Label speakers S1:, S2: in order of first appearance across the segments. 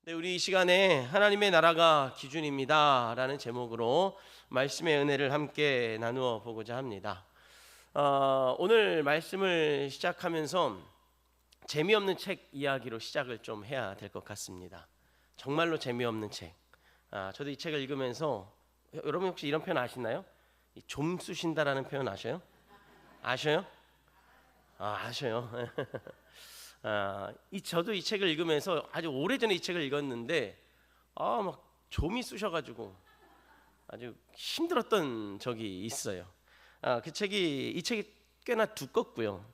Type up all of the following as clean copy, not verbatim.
S1: 네, 우리 이 시간에 하나님의 나라가 기준입니다 라는 제목으로 말씀의 은혜를 함께 나누어 보고자 합니다. 오늘 말씀을 시작하면서 재미없는 책 이야기로 시작을 좀 해야 될 것 같습니다. 정말로 재미없는 책. 저도 이 책을 읽으면서 여러분 혹시 이런 표현 아시나요? 좀 쑤신다라는 표현 아셔요? 아셔요? 아셔요. 저도 이 책을 읽으면서 아주 오래전에 이 책을 읽었는데 막 좀이 쑤셔가지고 아주 힘들었던 적이 있어요. 이 책이 꽤나 두껍고요.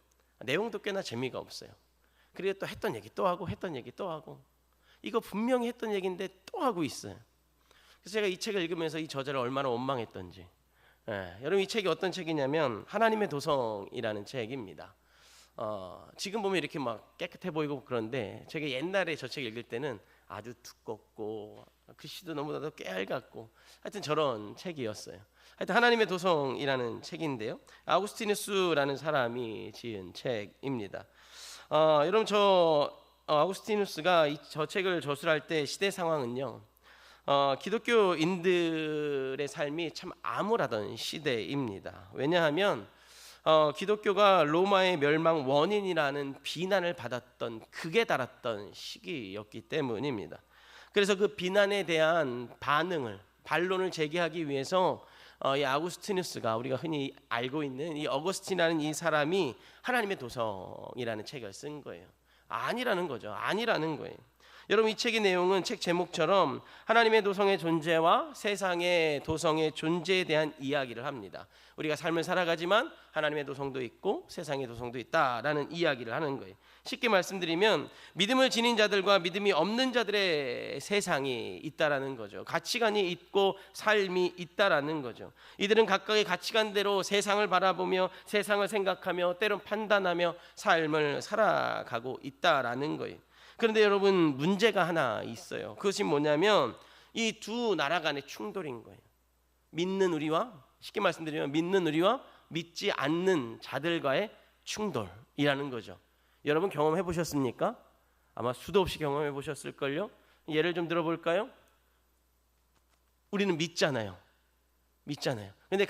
S1: 내용도 꽤나 재미가 없어요. 그리고 또 했던 얘기 또 하고 했던 얘기 또 하고 이거 분명히 했던 얘기인데 또 하고 있어요. 그래서 제가 이 책을 읽으면서 이 저자를 얼마나 원망했던지. 여러분 이 책이 어떤 책이냐면 하나님의 도성이라는 책입니다. 지금 보면 이렇게 막 깨끗해 보이고 그런데 제가 옛날에 저 책 읽을 때는 아주 두껍고 글씨도 너무나도 깨알같고 하여튼 저런 책이었어요. 하여튼 하나님의 도성이라는 책인데요, 아우구스티누스라는 사람이 지은 책입니다. 여러분 아우구스티누스가 저 책을 저술할 때 시대 상황은요, 기독교인들의 삶이 참 암울하던 시대입니다. 왜냐하면 기독교가 로마의 멸망 원인이라는 비난을 받았던, 극에 달았던 시기였기 때문입니다. 그래서 그 비난에 대한 반론을 제기하기 위해서 이 아구스티누스가, 우리가 흔히 알고 있는 이 어거스틴이라는 이 사람이 하나님의 도성이라는 책을 쓴 거예요. 아니라는 거죠. 아니라는 거예요. 여러분 이 책의 내용은 책 제목처럼 하나님의 도성의 존재와 세상의 도성의 존재에 대한 이야기를 합니다. 우리가 삶을 살아가지만 하나님의 도성도 있고 세상의 도성도 있다라는 이야기를 하는 거예요. 쉽게 말씀드리면 믿음을 지닌 자들과 믿음이 없는 자들의 세상이 있다라는 거죠. 가치관이 있고 삶이 있다라는 거죠. 이들은 각각의 가치관대로 세상을 바라보며 세상을 생각하며 때론 판단하며 삶을 살아가고 있다라는 거예요. 그런데 여러분 문제가 하나 있어요. 그것이 뭐냐면 이 두 나라 간의 충돌인 거예요. 쉽게 말씀드리면 믿는 우리와 믿지 않는 자들과의 충돌이라는 거죠. 여러분 경험해 보셨습니까? 아마 수도 없이 경험해 보셨을걸요. 예를 좀 들어볼까요? 우리는 믿잖아요. 근데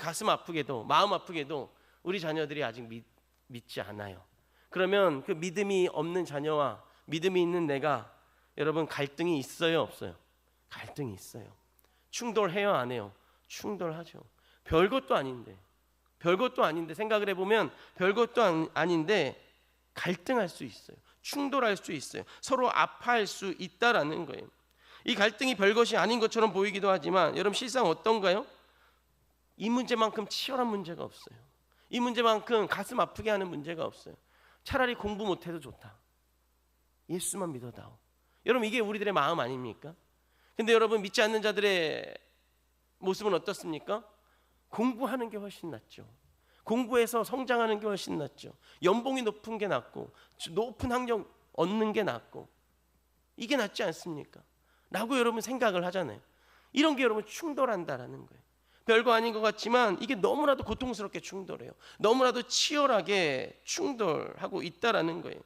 S1: 마음 아프게도 우리 자녀들이 아직 믿지 않아요. 그러면 그 믿음이 없는 자녀와 믿음이 있는 내가, 여러분 갈등이 있어요, 없어요? 갈등이 있어요. 충돌해요, 안 해요? 충돌하죠. 별것도 아닌데 생각을 해보면 별것도 아닌데 갈등할 수 있어요. 충돌할 수 있어요. 서로 아파할 수 있다라는 거예요. 이 갈등이 별것이 아닌 것처럼 보이기도 하지만 여러분 실상 어떤가요? 이 문제만큼 치열한 문제가 없어요. 이 문제만큼 가슴 아프게 하는 문제가 없어요. 차라리 공부 못해도 좋다. 예수만 믿어다오. 여러분 이게 우리들의 마음 아닙니까? 근데 여러분 믿지 않는 자들의 모습은 어떻습니까? 공부하는 게 훨씬 낫죠. 공부해서 성장하는 게 훨씬 낫죠. 연봉이 높은 게 낫고 높은 학력 얻는 게 낫고 이게 낫지 않습니까? 라고 여러분 생각을 하잖아요. 이런 게 여러분 충돌한다라는 거예요. 별거 아닌 것 같지만 이게 너무나도 고통스럽게 충돌해요. 너무나도 치열하게 충돌하고 있다라는 거예요.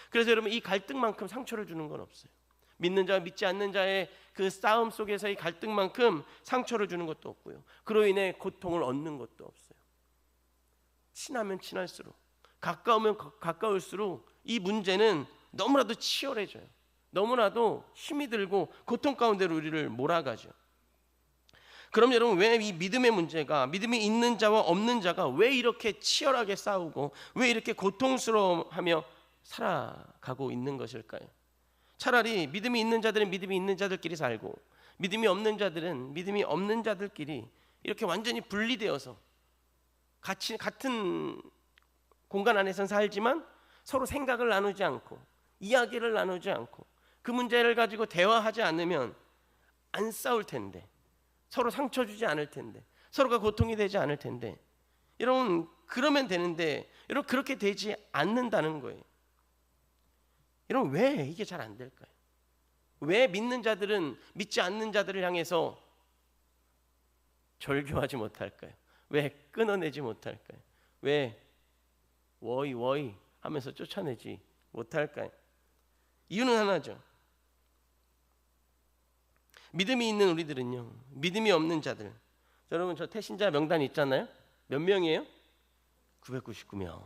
S1: 그래서 여러분 이 갈등만큼 상처를 주는 건 없어요. 믿는 자와 믿지 않는 자의 그 싸움 속에서의 갈등만큼 상처를 주는 것도 없고요. 그로 인해 고통을 얻는 것도 없어요. 친하면 친할수록, 가까우면 가까울수록 이 문제는 너무나도 치열해져요. 너무나도 힘이 들고 고통 가운데로 우리를 몰아가죠. 그럼 여러분 왜 이 믿음의 문제가, 믿음이 있는 자와 없는 자가 왜 이렇게 치열하게 싸우고 왜 이렇게 고통스러워하며 살아가고 있는 것일까요? 차라리 믿음이 있는 자들은 믿음이 있는 자들끼리 살고 믿음이 없는 자들은 믿음이 없는 자들끼리 이렇게 완전히 분리되어서 같은 공간 안에선 살지만 서로 생각을 나누지 않고 이야기를 나누지 않고 그 문제를 가지고 대화하지 않으면 안 싸울 텐데, 서로 상처 주지 않을 텐데, 서로가 고통이 되지 않을 텐데, 여러분 그러면 되는데 여러분 그렇게 되지 않는다는 거예요. 여러분 왜 이게 잘 안 될까요? 왜 믿는 자들은 믿지 않는 자들을 향해서 절교하지 못할까요? 왜 끊어내지 못할까요? 왜 워이 하면서 쫓아내지 못할까요? 이유는 하나죠. 믿음이 있는 우리들은요, 믿음이 없는 자들. 여러분, 저 태신자 명단 있잖아요. 몇 명이에요? 999명.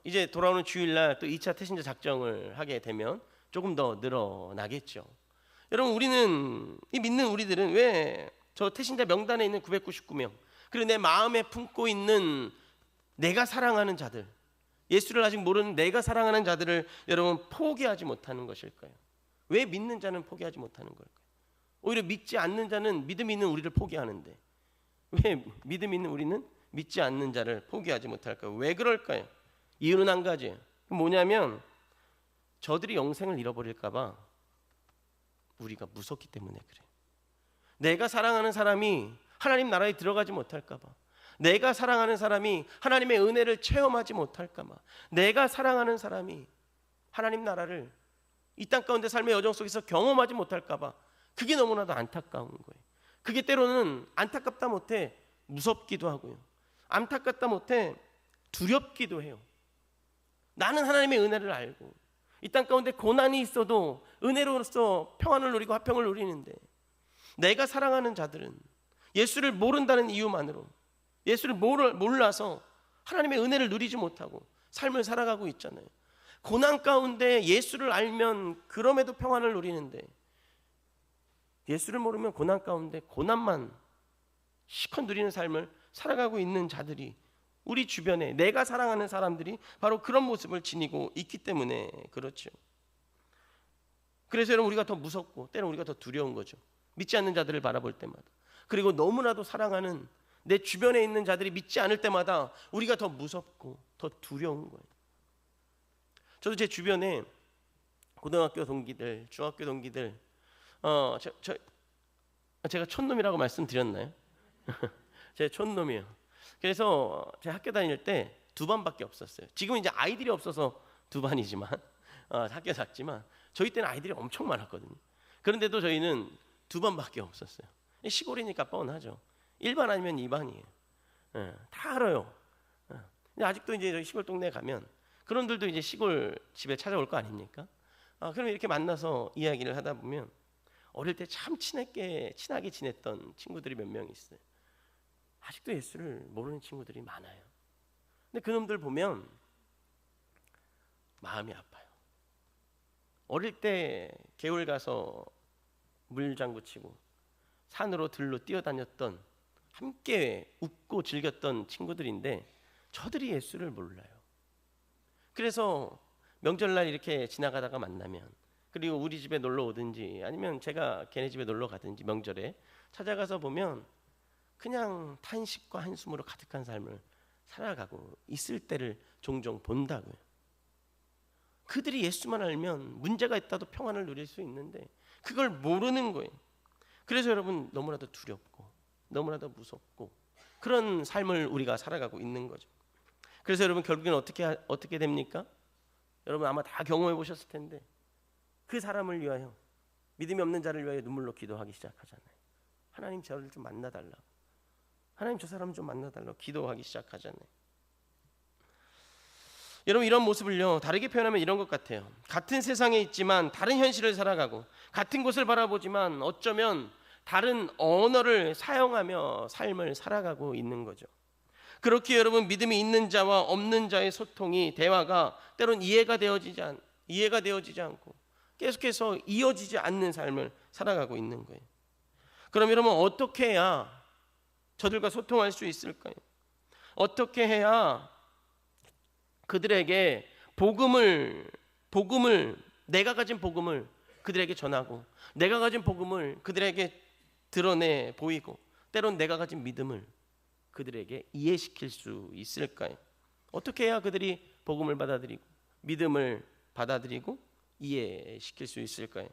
S1: 이제 돌아오는 주일날 또 2차 태신자 작정을 하게 되면 조금 더 늘어나겠죠. 여러분, 우리는, 이 믿는 우리들은 왜 저 태신자 명단에 있는 999명, 그리고 내 마음에 품고 있는 내가 사랑하는 자들, 예수를 아직 모르는 내가 사랑하는 자들을 여러분 포기하지 못하는 것일까요? 왜 믿는 자는 포기하지 못하는 걸까요? 오히려 믿지 않는 자는 믿음이 있는 우리를 포기하는데 왜 믿음이 있는 우리는 믿지 않는 자를 포기하지 못할까요? 왜 그럴까요? 이유는 한 가지예요. 뭐냐면 저들이 영생을 잃어버릴까 봐 우리가 무섭기 때문에 그래요. 내가 사랑하는 사람이 하나님 나라에 들어가지 못할까 봐, 내가 사랑하는 사람이 하나님의 은혜를 체험하지 못할까 봐, 내가 사랑하는 사람이 하나님 나라를 이 땅 가운데 삶의 여정 속에서 경험하지 못할까 봐 그게 너무나도 안타까운 거예요. 그게 때로는 안타깝다 못해 무섭기도 하고요, 안타깝다 못해 두렵기도 해요. 나는 하나님의 은혜를 알고 이 땅 가운데 고난이 있어도 은혜로서 평안을 누리고 화평을 누리는데 내가 사랑하는 자들은 예수를 모른다는 이유만으로, 예수를 몰라서 하나님의 은혜를 누리지 못하고 삶을 살아가고 있잖아요. 고난 가운데 예수를 알면 그럼에도 평안을 누리는데 예수를 모르면 고난 가운데 고난만 시컷 누리는 삶을 살아가고 있는 자들이 우리 주변에, 내가 사랑하는 사람들이 바로 그런 모습을 지니고 있기 때문에 그렇죠. 그래서 여러분, 우리가 더 무섭고 때로는 우리가 더 두려운 거죠. 믿지 않는 자들을 바라볼 때마다, 그리고 너무나도 사랑하는 내 주변에 있는 자들이 믿지 않을 때마다 우리가 더 무섭고 더 두려운 거예요. 저도 제 주변에 고등학교 동기들, 중학교 동기들, 제가 촌놈이라고 말씀드렸나요? 제 촌놈이에요. 그래서 제 학교 다닐 때 2반밖에 없었어요. 지금 이제 아이들이 없어서 2반이지만, 학교 작지만 저희 때는 아이들이 엄청 많았거든요. 그런데도 저희는 2반밖에 없었어요. 시골이니까 뻔하죠. 1반 아니면 2반이에요. 다 알아요. 근데 아직도 이제 저희 시골 동네에 가면 그런들도 이제 시골 집에 찾아올 거 아닙니까? 그럼 이렇게 만나서 이야기를 하다 보면 어릴 때 참 친하게 지냈던 친구들이 몇 명 있어요. 아직도 예수를 모르는 친구들이 많아요. 근데 그놈들 보면 마음이 아파요. 어릴 때 개울 가서 물장구 치고 산으로 들로 뛰어다녔던, 함께 웃고 즐겼던 친구들인데 저들이 예수를 몰라요. 그래서 명절날 이렇게 지나가다가 만나면, 그리고 우리 집에 놀러 오든지 아니면 제가 걔네 집에 놀러 가든지 명절에 찾아가서 보면 그냥 탄식과 한숨으로 가득한 삶을 살아가고 있을 때를 종종 본다고요. 그들이 예수만 알면 문제가 있다도 평안을 누릴 수 있는데 그걸 모르는 거예요. 그래서 여러분, 너무나도 두렵고 너무나도 무섭고 그런 삶을 우리가 살아가고 있는 거죠. 그래서 여러분, 결국엔 어떻게 됩니까? 여러분 아마 다 경험해 보셨을 텐데 그 사람을 위하여, 믿음이 없는 자를 위하여 눈물로 기도하기 시작하잖아요. 하나님, 저를 좀 만나달라고, 하나님 저 사람 좀 만나달라고 기도하기 시작하잖아요. 여러분, 이런 모습을요 다르게 표현하면 이런 것 같아요. 같은 세상에 있지만 다른 현실을 살아가고, 같은 곳을 바라보지만 어쩌면 다른 언어를 사용하며 삶을 살아가고 있는 거죠. 그렇게 여러분, 믿음이 있는 자와 없는 자의 소통이, 대화가 때론 이해가 되어지지 않고 계속해서 이어지지 않는 삶을 살아가고 있는 거예요. 그럼 여러분, 어떻게 해야 저들과 소통할 수 있을까요? 어떻게 해야 그들에게 복음을 내가 가진 복음을 그들에게 전하고, 내가 가진 복음을 그들에게 드러내 보이고, 때론 내가 가진 믿음을 그들에게 이해시킬 수 있을까요? 어떻게 해야 그들이 복음을 받아들이고 믿음을 받아들이고 이해시킬 수 있을까요?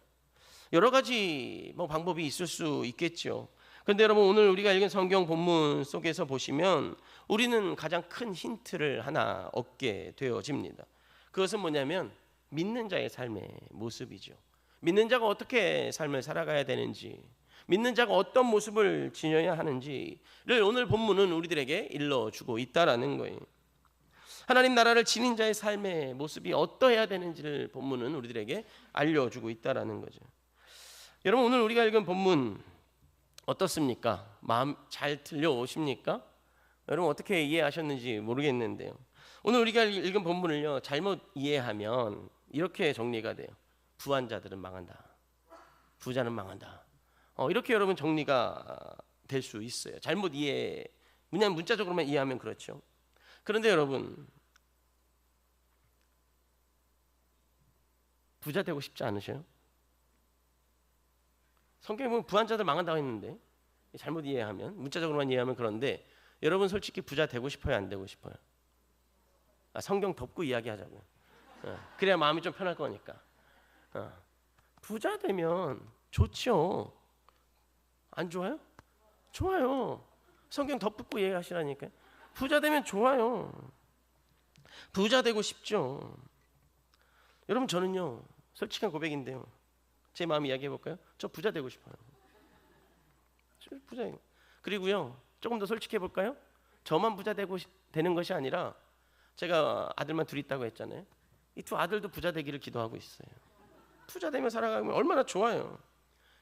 S1: 여러 가지 방법이 있을 수 있겠죠. 그런데 여러분, 오늘 우리가 읽은 성경 본문 속에서 보시면 우리는 가장 큰 힌트를 하나 얻게 되어집니다. 그것은 뭐냐면 믿는 자의 삶의 모습이죠. 믿는 자가 어떻게 삶을 살아가야 되는지, 믿는 자가 어떤 모습을 지녀야 하는지를 오늘 본문은 우리들에게 일러주고 있다라는 거예요. 하나님 나라를 지닌 자의 삶의 모습이 어떠해야 되는지를 본문은 우리들에게 알려주고 있다라는 거죠. 여러분 오늘 우리가 읽은 본문 어떻습니까? 마음 잘 들려오십니까? 여러분 어떻게 이해하셨는지 모르겠는데요. 오늘 우리가 읽은 본문을요 잘못 이해하면 이렇게 정리가 돼요. 부한 자들은 망한다. 부자는 망한다. 이렇게 여러분 정리가 될 수 있어요. 잘못 이해, 그냥 문자적으로만 이해하면 그렇죠. 그런데 여러분 부자 되고 싶지 않으세요? 성경에 보면 부한 자들 망한다고 했는데 잘못 이해하면, 문자적으로만 이해하면 그런데 여러분 솔직히 부자 되고 싶어요, 안 되고 싶어요? 성경 덮고 이야기하자고요. 그래야 마음이 좀 편할 거니까. 부자 되면 좋죠. 안 좋아요? 좋아요. 성경 덮고 이해하시라니까요. 부자 되면 좋아요. 부자 되고 싶죠. 여러분 저는요 솔직한 고백인데요, 제 마음 이야기해 볼까요? 저 부자 되고 싶어요. 부자. 그리고요 조금 더 솔직해 볼까요? 저만 부자 되는 것이 아니라, 제가 아들만 둘 있다고 했잖아요. 이 두 아들도 부자 되기를 기도하고 있어요. 부자 되면 살아가면 얼마나 좋아요.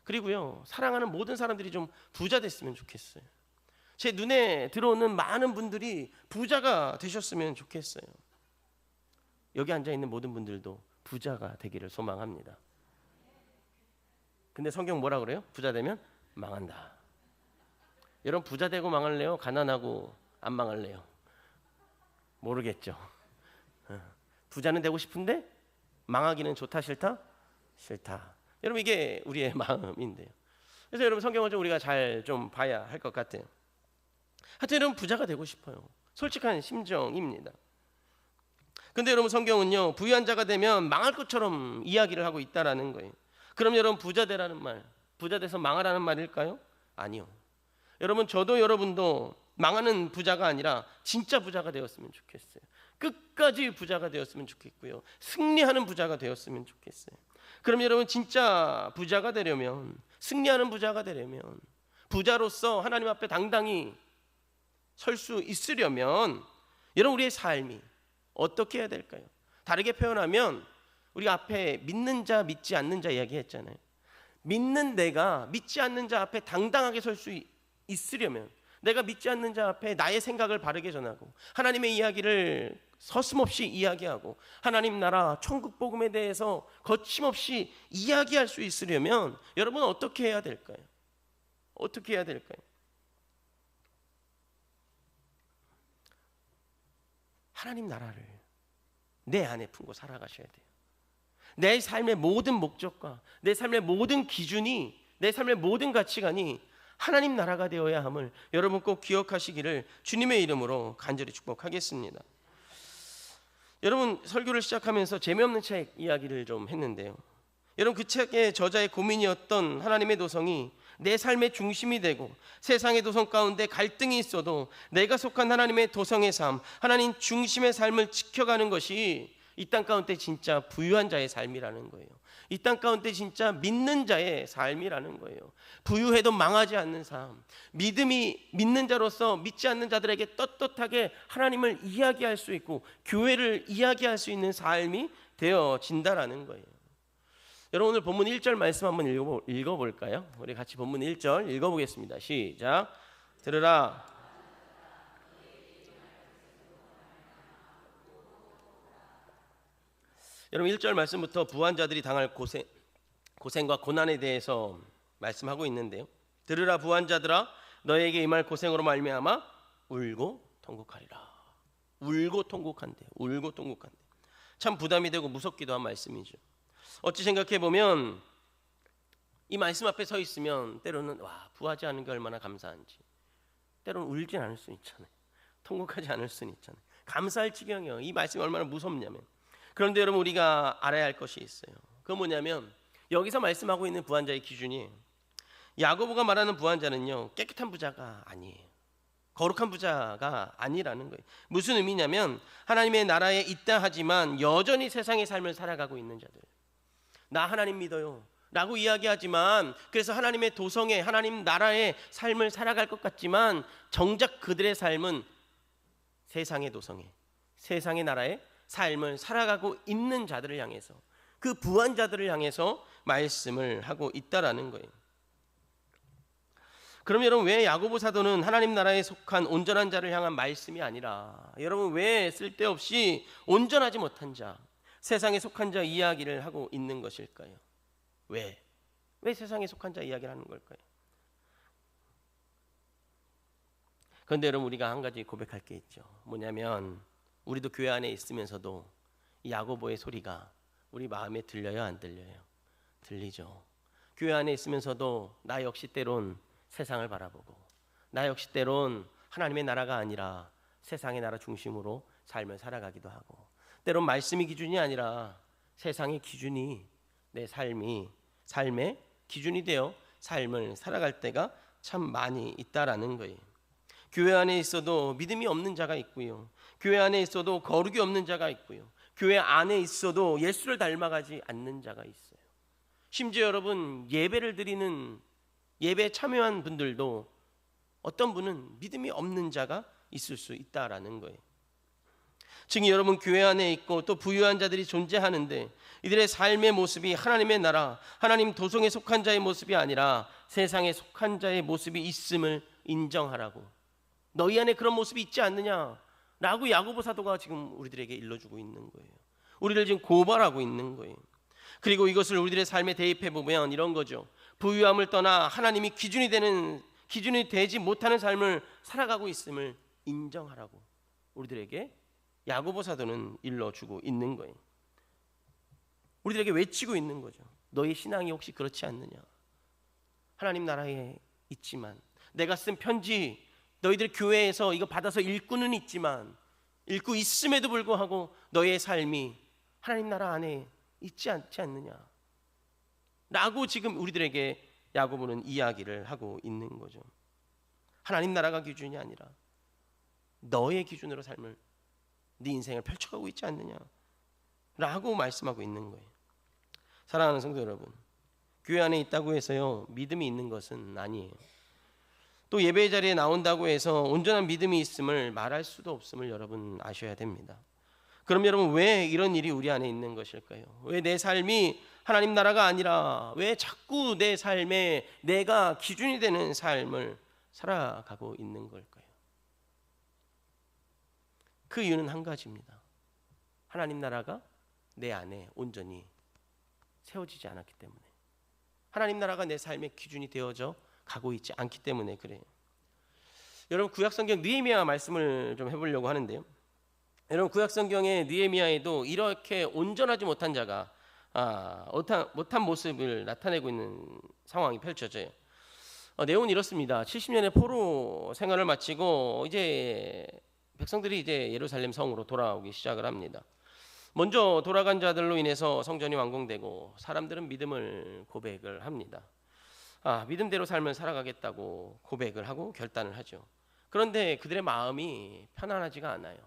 S1: 그리고요 사랑하는 모든 사람들이 좀 부자 됐으면 좋겠어요. 제 눈에 들어오는 많은 분들이 부자가 되셨으면 좋겠어요. 여기 앉아 있는 모든 분들도 부자가 되기를 소망합니다. 근데 성경 뭐라 그래요? 부자 되면 망한다. 여러분 부자 되고 망할래요? 가난하고 안 망할래요? 모르겠죠. 부자는 되고 싶은데 망하기는 좋다 싫다? 싫다. 여러분 이게 우리의 마음인데요. 그래서 여러분 성경을 좀 우리가 잘 좀 봐야 할 것 같아요. 하여튼 여러분 부자가 되고 싶어요. 솔직한 심정입니다. 근데 여러분 성경은요 부유한 자가 되면 망할 것처럼 이야기를 하고 있다라는 거예요. 그럼 여러분 부자 되라는 말, 부자 돼서 망하라는 말일까요? 아니요. 여러분 저도 여러분도 망하는 부자가 아니라 진짜 부자가 되었으면 좋겠어요. 끝까지 부자가 되었으면 좋겠고요, 승리하는 부자가 되었으면 좋겠어요. 그럼 여러분 진짜 부자가 되려면, 승리하는 부자가 되려면, 부자로서 하나님 앞에 당당히 설 수 있으려면 여러분 우리의 삶이 어떻게 해야 될까요? 다르게 표현하면 우리가 앞에 믿는 자 믿지 않는 자 이야기했잖아요. 믿는 내가 믿지 않는 자 앞에 당당하게 설 수 있으려면, 내가 믿지 않는 자 앞에 나의 생각을 바르게 전하고 하나님의 이야기를 서슴없이 이야기하고 하나님 나라 천국 복음에 대해서 거침없이 이야기할 수 있으려면 여러분은 어떻게 해야 될까요? 어떻게 해야 될까요? 하나님 나라를 내 안에 품고 살아가셔야 돼요. 내 삶의 모든 목적과 내 삶의 모든 기준이, 내 삶의 모든 가치관이 하나님 나라가 되어야 함을 여러분 꼭 기억하시기를 주님의 이름으로 간절히 축복하겠습니다. 여러분 설교를 시작하면서 재미없는 책 이야기를 좀 했는데요, 여러분 그 책의 저자의 고민이었던 하나님의 도성이 내 삶의 중심이 되고 세상의 도성 가운데 갈등이 있어도 내가 속한 하나님의 도성의 삶, 하나님 중심의 삶을 지켜가는 것이 이 땅 가운데 진짜 부유한 자의 삶이라는 거예요. 이 땅 가운데 진짜 믿는 자의 삶이라는 거예요. 부유해도 망하지 않는 삶, 믿음이 믿는 자로서 믿지 않는 자들에게 떳떳하게 하나님을 이야기할 수 있고 교회를 이야기할 수 있는 삶이 되어진다라는 거예요. 여러분 오늘 본문 1절 말씀 한번 읽어볼까요? 우리 같이 본문 1절 읽어보겠습니다. 시작. 들으라. 여러분 1절 말씀부터 부한 자들이 당할 고생과 고난에 대해서 말씀하고 있는데요, 들으라 부한 자들아, 너에게 임할 고생으로 말미암아 울고 통곡하리라. 울고 통곡한대. 울고 통곡한대. 참 부담이 되고 무섭기도 한 말씀이죠. 어찌 생각해 보면 이 말씀 앞에 서 있으면 때로는 와 부하지 않은 게 얼마나 감사한지, 때로는 울진 않을 수 있잖아요. 통곡하지 않을 수 있잖아요. 감사할 지경이에요. 이 말씀이 얼마나 무섭냐면. 그런데 여러분 우리가 알아야 할 것이 있어요. 그건 뭐냐면 여기서 말씀하고 있는 부한 자의 기준이, 야고보가 말하는 부한 자는요 깨끗한 부자가 아니에요. 거룩한 부자가 아니라는 거예요. 무슨 의미냐면 하나님의 나라에 있다 하지만 여전히 세상의 삶을 살아가고 있는 자들, 나 하나님 믿어요 라고 이야기하지만, 그래서 하나님의 도성에 하나님 나라의 삶을 살아갈 것 같지만 정작 그들의 삶은 세상의 도성에 세상의 나라의 삶을 살아가고 있는 자들을 향해서, 그 부한 자들을 향해서 말씀을 하고 있다라는 거예요. 그럼 여러분, 왜 야고보 사도는 하나님 나라에 속한 온전한 자를 향한 말씀이 아니라 여러분 왜 쓸데없이 온전하지 못한 자, 세상에 속한 자 이야기를 하고 있는 것일까요? 왜 세상에 속한 자 이야기를 하는 걸까요? 그런데 여러분, 우리가 한 가지 고백할 게 있죠. 뭐냐면 우리도 교회 안에 있으면서도 이 야고보의 소리가 우리 마음에 들려요, 안 들려요? 들리죠. 교회 안에 있으면서도 나 역시 때론 세상을 바라보고, 나 역시 때론 하나님의 나라가 아니라 세상의 나라 중심으로 삶을 살아가기도 하고, 때론 말씀이 기준이 아니라 세상의 기준이 내 삶의 기준이 되어 삶을 살아갈 때가 참 많이 있다라는 거예요. 교회 안에 있어도 믿음이 없는 자가 있고요, 교회 안에 있어도 거룩이 없는 자가 있고요, 교회 안에 있어도 예수를 닮아가지 않는 자가 있어요. 심지어 여러분, 예배를 드리는 예배에 참여한 분들도 어떤 분은 믿음이 없는 자가 있을 수 있다라는 거예요. 증인 여러분, 교회 안에 있고 또 부유한 자들이 존재하는데 이들의 삶의 모습이 하나님의 나라, 하나님 도성에 속한 자의 모습이 아니라 세상에 속한 자의 모습이 있음을 인정하라고, 너희 안에 그런 모습이 있지 않느냐라고 야고보 사도가 지금 우리들에게 일러주고 있는 거예요. 우리를 지금 고발하고 있는 거예요. 그리고 이것을 우리들의 삶에 대입해 보면 이런 거죠. 부유함을 떠나 하나님이 기준이 되지 못하는 삶을 살아가고 있음을 인정하라고 우리들에게 야고보 사도는 일러주고 있는 거예요. 우리들에게 외치고 있는 거죠. 너희 신앙이 혹시 그렇지 않느냐? 하나님 나라에 있지만, 내가 쓴 편지 너희들 교회에서 이거 받아서 읽고는 있지만, 읽고 있음에도 불구하고 너희의 삶이 하나님 나라 안에 있지 않지 않느냐 라고 지금 우리들에게 야고보는 이야기를 하고 있는 거죠. 하나님 나라가 기준이 아니라 너의 기준으로 삶을, 네 인생을 펼쳐가고 있지 않느냐 라고 말씀하고 있는 거예요. 사랑하는 성도 여러분, 교회 안에 있다고 해서요 믿음이 있는 것은 아니에요. 또 예배 자리에 나온다고 해서 온전한 믿음이 있음을 말할 수도 없음을 여러분 아셔야 됩니다. 그럼 여러분, 왜 이런 일이 우리 안에 있는 것일까요? 왜 내 삶이 하나님 나라가 아니라 왜 자꾸 내 삶에 내가 기준이 되는 삶을 살아가고 있는 걸까요? 그 이유는 한 가지입니다. 하나님 나라가 내 안에 온전히 세워지지 않았기 때문에, 하나님 나라가 내 삶의 기준이 되어져 가고 있지 않기 때문에 그래요. 여러분, 구약성경 느헤미야 말씀을 좀 해보려고 하는데요. 여러분, 구약성경의 느헤미야에도 이렇게 온전하지 못한 자가 못한 모습을 나타내고 있는 상황이 펼쳐져요. 내용은 이렇습니다. 70년의 포로 생활을 마치고 이제 백성들이 이제 예루살렘 성으로 돌아오기 시작을 합니다. 먼저 돌아간 자들로 인해서 성전이 완공되고 사람들은 믿음을 고백을 합니다. 믿음대로 삶을 살아가겠다고 고백을 하고 결단을 하죠. 그런데 그들의 마음이 편안하지가 않아요.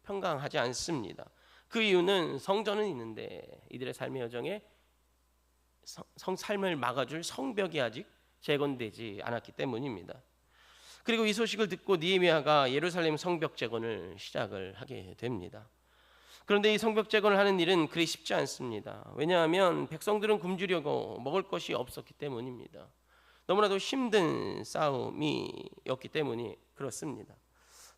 S1: 평강하지 않습니다. 그 이유는 성전은 있는데 이들의 삶의 여정에 삶을 막아줄 성벽이 아직 재건되지 않았기 때문입니다. 그리고 이 소식을 듣고 느헤미야가 예루살렘 성벽 재건을 시작을 하게 됩니다. 그런데 이 성벽 재건을 하는 일은 그리 쉽지 않습니다. 왜냐하면 백성들은 굶주려고 먹을 것이 없었기 때문입니다. 너무나도 힘든 싸움이었기 때문이 그렇습니다.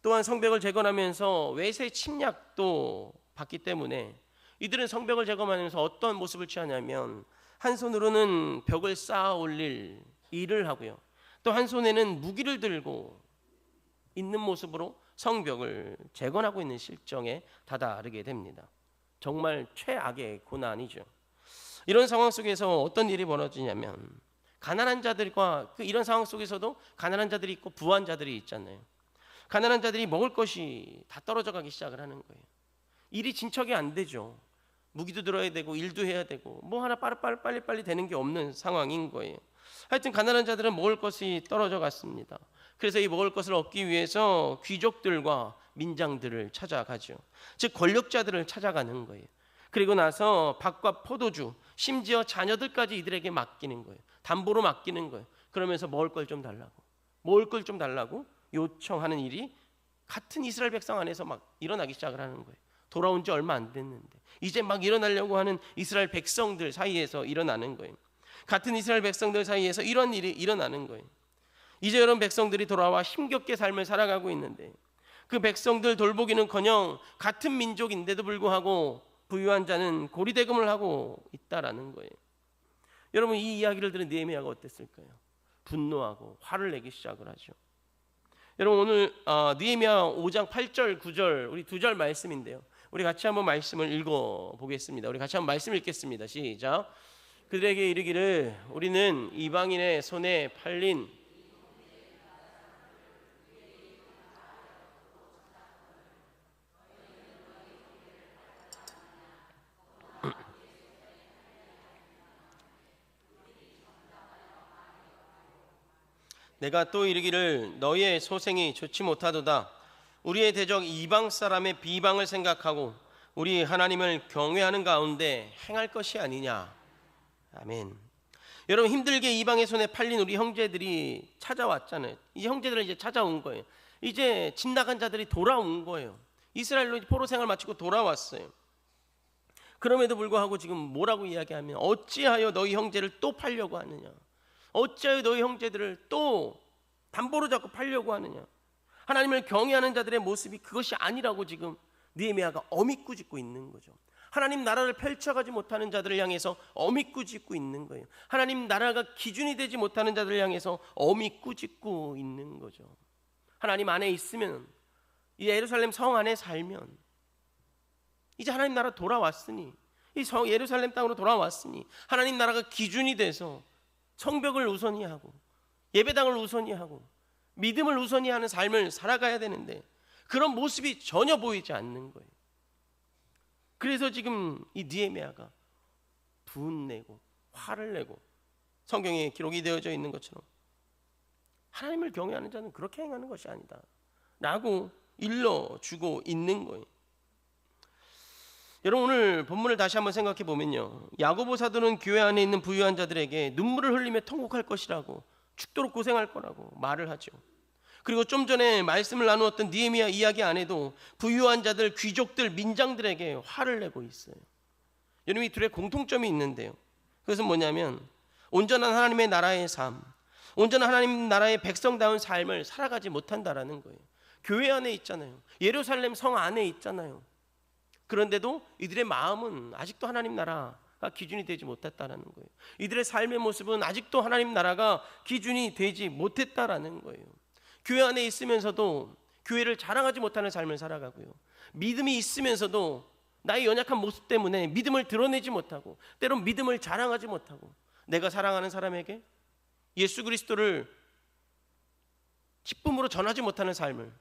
S1: 또한 성벽을 재건하면서 외세 침략도 받기 때문에 이들은 성벽을 재건하면서 어떤 모습을 취하냐면, 한 손으로는 벽을 쌓아 올릴 일을 하고요, 또 한 손에는 무기를 들고 있는 모습으로 성벽을 재건하고 있는 실정에 다다르게 됩니다. 정말 최악의 고난이죠. 이런 상황 속에서 어떤 일이 벌어지냐면, 가난한 자들과 이런 상황 속에서도 가난한 자들이 있고 부한 자들이 있잖아요. 가난한 자들이 먹을 것이 다 떨어져 가기 시작을 하는 거예요. 일이 진척이 안 되죠. 무기도 들어야 되고 일도 해야 되고 뭐 하나 빨리 되는 게 없는 상황인 거예요. 하여튼 가난한 자들은 먹을 것이 떨어져 갔습니다. 그래서 이 먹을 것을 얻기 위해서 귀족들과 민장들을 찾아가죠. 즉 권력자들을 찾아가는 거예요. 그리고 나서 밭과 포도주, 심지어 자녀들까지 이들에게 맡기는 거예요. 담보로 맡기는 거예요. 그러면서 먹을 걸 좀 달라고 요청하는 일이 같은 이스라엘 백성 안에서 막 일어나기 시작을 하는 거예요. 돌아온 지 얼마 안 됐는데 이제 막 일어나려고 하는 이스라엘 백성들 사이에서 일어나는 거예요. 같은 이스라엘 백성들 사이에서 이런 일이 일어나는 거예요. 이제 여러분 백성들이 돌아와 힘겹게 삶을 살아가고 있는데 그 백성들 돌보기는커녕 같은 민족인데도 불구하고 부유한 자는 고리대금을 하고 있다라는 거예요. 여러분 이 이야기를 들은 느헤미야가 어땠을까요? 분노하고 화를 내기 시작을 하죠. 여러분 오늘 느헤미야 5장 8절 9절 우리 두 절 말씀인데요. 우리 같이 한번 말씀을 읽어보겠습니다. 우리 같이 한번 말씀 읽겠습니다. 시작. 그들에게 이르기를 우리는 이방인의 손에 팔린 내가 또 이르기를 너희의 소생이 좋지 못하도다. 우리의 대적 이방 사람의 비방을 생각하고 우리 하나님을 경외하는 가운데 행할 것이 아니냐. 아멘. 여러분 힘들게 이방의 손에 팔린 우리 형제들이 찾아왔잖아요. 이 형제들은 이제 찾아온 거예요. 이제 집 나간 자들이 돌아온 거예요. 이스라엘로 포로 생활 마치고 돌아왔어요. 그럼에도 불구하고 지금 뭐라고 이야기하면 어찌하여 너희 형제를 또 팔려고 하느냐. 어찌하여 너희 형제들을 또 담보로 잡고 팔려고 하느냐. 하나님을 경외하는 자들의 모습이 그것이 아니라고 지금 느헤미야가 어미꾸짓고 있는 거죠. 하나님 나라를 펼쳐가지 못하는 자들을 향해서 어미꾸짓고 있는 거예요. 하나님 나라가 기준이 되지 못하는 자들을 향해서 어미꾸짓고 있는 거죠. 하나님 안에 있으면 이 예루살렘 성 안에 살면 이제 하나님 나라 돌아왔으니 이 예루살렘 땅으로 돌아왔으니 하나님 나라가 기준이 돼서 성벽을 우선히 하고 예배당을 우선히 하고 믿음을 우선히 하는 삶을 살아가야 되는데 그런 모습이 전혀 보이지 않는 거예요. 그래서 지금 이 느헤미야가 분내고 화를 내고 성경에 기록이 되어져 있는 것처럼 하나님을 경외하는 자는 그렇게 행하는 것이 아니다 라고 일러주고 있는 거예요. 여러분 오늘 본문을 다시 한번 생각해 보면요, 야고보 사도는 교회 안에 있는 부유한 자들에게 눈물을 흘리며 통곡할 것이라고 죽도록 고생할 거라고 말을 하죠. 그리고 좀 전에 말씀을 나누었던 느헤미야 이야기 안에도 부유한 자들, 귀족들, 민장들에게 화를 내고 있어요. 여러분 이 둘의 공통점이 있는데요, 그것은 뭐냐면 온전한 하나님의 나라의 삶, 온전한 하나님 나라의 백성다운 삶을 살아가지 못한다라는 거예요. 교회 안에 있잖아요. 예루살렘 성 안에 있잖아요. 그런데도 이들의 마음은 아직도 하나님 나라가 기준이 되지 못했다라는 거예요. 이들의 삶의 모습은 아직도 하나님 나라가 기준이 되지 못했다라는 거예요. 교회 안에 있으면서도 교회를 자랑하지 못하는 삶을 살아가고요, 믿음이 있으면서도 나의 연약한 모습 때문에 믿음을 드러내지 못하고 때론 믿음을 자랑하지 못하고 내가 사랑하는 사람에게 예수 그리스도를 기쁨으로 전하지 못하는 삶을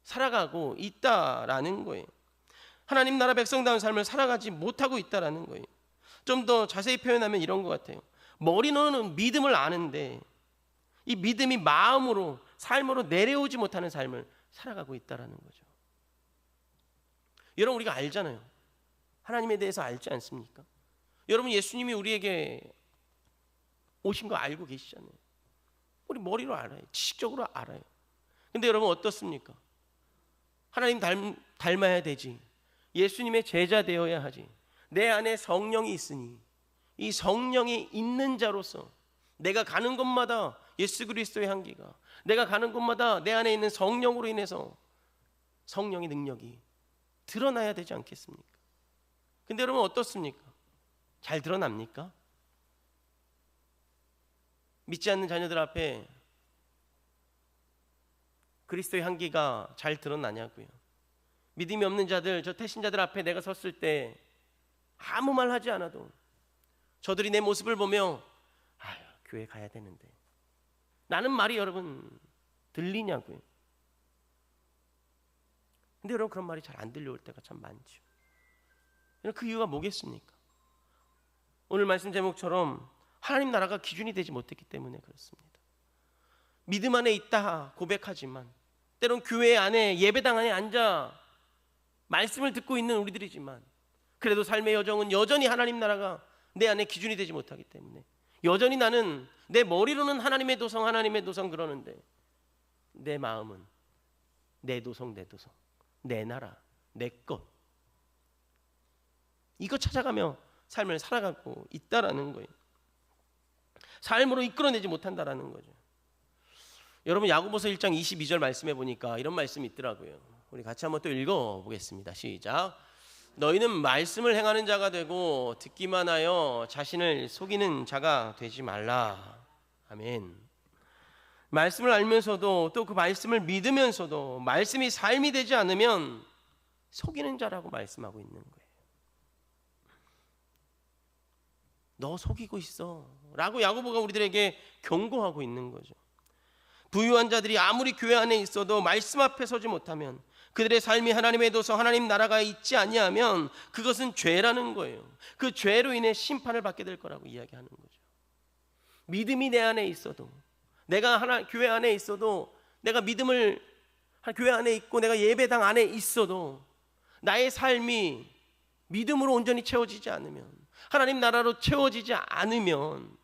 S1: 살아가고 있다라는 거예요. 하나님 나라 백성다운 삶을 살아가지 못하고 있다라는 거예요. 좀 더 자세히 표현하면 이런 것 같아요. 머리로는 믿음을 아는데 이 믿음이 마음으로 삶으로 내려오지 못하는 삶을 살아가고 있다라는 거죠. 여러분 우리가 알잖아요. 하나님에 대해서 알지 않습니까? 여러분 예수님이 우리에게 오신 거 알고 계시잖아요. 우리 머리로 알아요. 지식적으로 알아요. 근데 여러분 어떻습니까? 하나님 닮아야 되지, 예수님의 제자 되어야 하지, 내 안에 성령이 있으니 이 성령이 있는 자로서 내가 가는 곳마다 예수 그리스도의 향기가, 내가 가는 곳마다 내 안에 있는 성령으로 인해서 성령의 능력이 드러나야 되지 않겠습니까? 근데 여러분 어떻습니까? 잘 드러납니까? 믿지 않는 자녀들 앞에 그리스도의 향기가 잘 드러나냐고요. 믿음이 없는 자들, 저 태신자들 앞에 내가 섰을 때 아무 말 하지 않아도 저들이 내 모습을 보며 아유 교회 가야 되는데 라는 말이 여러분 들리냐고요. 근데 여러분 그런 말이 잘 안 들려올 때가 참 많죠. 그 이유가 뭐겠습니까? 오늘 말씀 제목처럼 하나님 나라가 기준이 되지 못했기 때문에 그렇습니다. 믿음 안에 있다 고백하지만 때론 교회 안에 예배당 안에 앉아 말씀을 듣고 있는 우리들이지만 그래도 삶의 여정은 여전히 하나님 나라가 내 안에 기준이 되지 못하기 때문에 여전히 나는 내 머리로는 하나님의 도성 그러는데 내 마음은 내 도성 내 나라 내 것 이거 찾아가며 삶을 살아가고 있다라는 거예요. 삶으로 이끌어내지 못한다라는 거죠. 여러분 야고보서 1장 22절 말씀해 보니까 이런 말씀이 있더라고요. 우리 같이 한번 또 읽어보겠습니다. 시작. 너희는 말씀을 행하는 자가 되고 듣기만 하여 자신을 속이는 자가 되지 말라. 아멘. 말씀을 알면서도 또 그 말씀을 믿으면서도 말씀이 삶이 되지 않으면 속이는 자라고 말씀하고 있는 거예요. 너 속이고 있어 라고 야고보가 우리들에게 경고하고 있는 거죠. 부유한 자들이 아무리 교회 안에 있어도 말씀 앞에 서지 못하면, 그들의 삶이 하나님의 도서 하나님 나라가 있지 아니하면 그것은 죄라는 거예요. 그 죄로 인해 심판을 받게 될 거라고 이야기하는 거죠. 믿음이 내 안에 있어도, 내가 교회 안에 있어도, 내가 믿음을 교회 안에 있고 내가 예배당 안에 있어도 나의 삶이 믿음으로 온전히 채워지지 않으면, 하나님 나라로 채워지지 않으면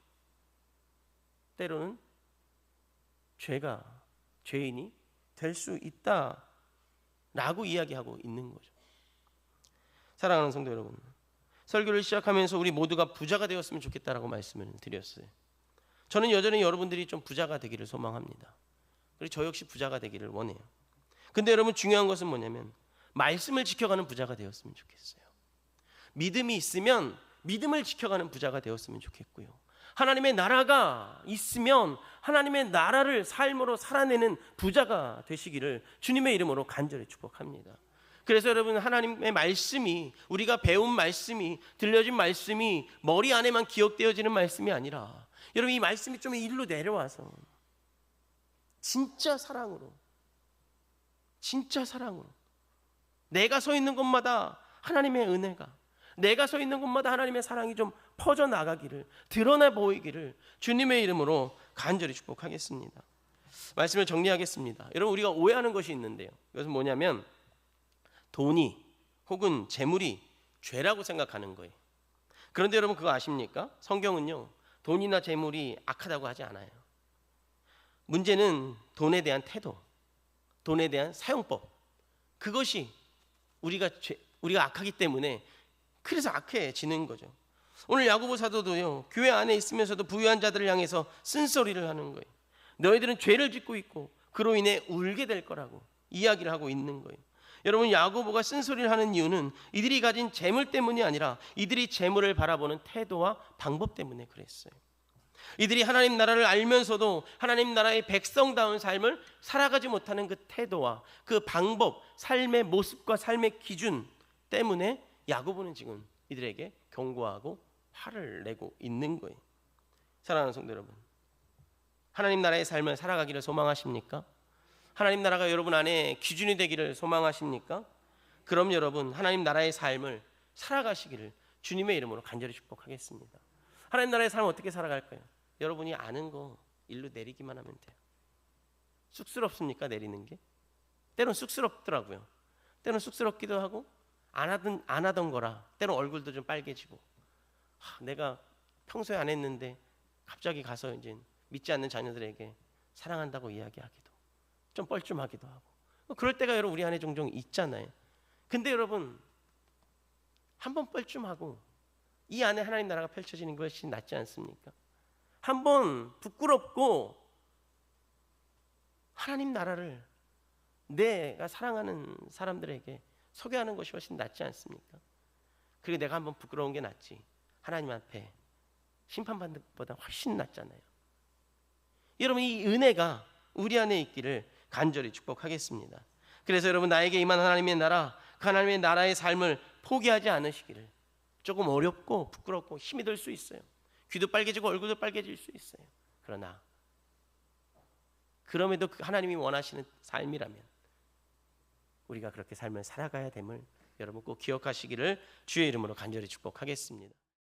S1: 때로는 죄인이 될 수 있다라고 이야기하고 있는 거죠. 사랑하는 성도 여러분, 설교를 시작하면서 우리 모두가 부자가 되었으면 좋겠다라고 말씀을 드렸어요. 저는 여전히 여러분들이 좀 부자가 되기를 소망합니다. 그리고 저 역시 부자가 되기를 원해요. 근데 여러분, 중요한 것은 뭐냐면 말씀을 지켜가는 부자가 되었으면 좋겠어요. 믿음이 있으면 믿음을 지켜가는 부자가 되었으면 좋겠고요. 하나님의 나라가 있으면 하나님의 나라를 삶으로 살아내는 부자가 되시기를 주님의 이름으로 간절히 축복합니다. 그래서 여러분, 하나님의 말씀이, 우리가 배운 말씀이, 들려진 말씀이 머리 안에만 기억되어지는 말씀이 아니라, 여러분 이 말씀이 좀 일로 내려와서 진짜 사랑으로 내가 서 있는 곳마다 하나님의 은혜가, 내가 서 있는 곳마다 하나님의 사랑이 좀 퍼져나가기를, 드러나 보이기를 주님의 이름으로 간절히 축복하겠습니다. 말씀을 정리하겠습니다. 여러분, 우리가 오해하는 것이 있는데요, 이것은 뭐냐면 돈이 혹은 재물이 죄라고 생각하는 거예요. 그런데 여러분 그거 아십니까? 성경은요, 돈이나 재물이 악하다고 하지 않아요. 문제는 돈에 대한 태도, 돈에 대한 사용법, 그것이 우리가 악하기 때문에 그래서 악해지는 거죠. 오늘 야고보 사도도요, 교회 안에 있으면서도 부유한 자들을 향해서 쓴소리를 하는 거예요. 너희들은 죄를 짓고 있고 그로 인해 울게 될 거라고 이야기를 하고 있는 거예요. 여러분, 야고보가 쓴소리를 하는 이유는 이들이 가진 재물 때문이 아니라 이들이 재물을 바라보는 태도와 방법 때문에 그랬어요. 이들이 하나님 나라를 알면서도 하나님 나라의 백성다운 삶을 살아가지 못하는 그 태도와 그 방법, 삶의 모습과 삶의 기준 때문에 야고보는 지금 이들에게 경고하고 화를 내고 있는 거예요. 사랑하는 성도 여러분, 하나님 나라의 삶을 살아가기를 소망하십니까? 하나님 나라가 여러분 안에 기준이 되기를 소망하십니까? 그럼 여러분, 하나님 나라의 삶을 살아가시기를 주님의 이름으로 간절히 축복하겠습니다. 하나님 나라의 삶을 어떻게 살아갈까요? 여러분이 아는 거 일로 내리기만 하면 돼요. 쑥스럽습니까? 내리는 게? 때론 쑥스럽더라고요. 때론 쑥스럽기도 하고 안 하던 거라 때론 얼굴도 좀 빨개지고, 내가 평소에 안 했는데 갑자기 가서 이제 믿지 않는 자녀들에게 사랑한다고 이야기하기도 좀 뻘쭘하기도 하고, 그럴 때가 여러분 우리 안에 종종 있잖아요. 근데 여러분, 한번 뻘쭘하고 이 안에 하나님 나라가 펼쳐지는 것이 낫지 않습니까? 한번 부끄럽고 하나님 나라를 내가 사랑하는 사람들에게 소개하는 것이 훨씬 낫지 않습니까? 그리고 내가 한번 부끄러운 게 낫지 하나님 앞에 심판받는 것보다 훨씬 낫잖아요. 여러분, 이 은혜가 우리 안에 있기를 간절히 축복하겠습니다. 그래서 여러분, 나에게 임한 하나님의 나라, 그 하나님의 나라의 삶을 포기하지 않으시기를. 조금 어렵고 부끄럽고 힘이 들 수 있어요. 귀도 빨개지고 얼굴도 빨개질 수 있어요. 그러나 그럼에도 하나님이 원하시는 삶이라면 우리가 그렇게 삶을 살아가야 됨을 여러분 꼭 기억하시기를 주의 이름으로 간절히 축복하겠습니다.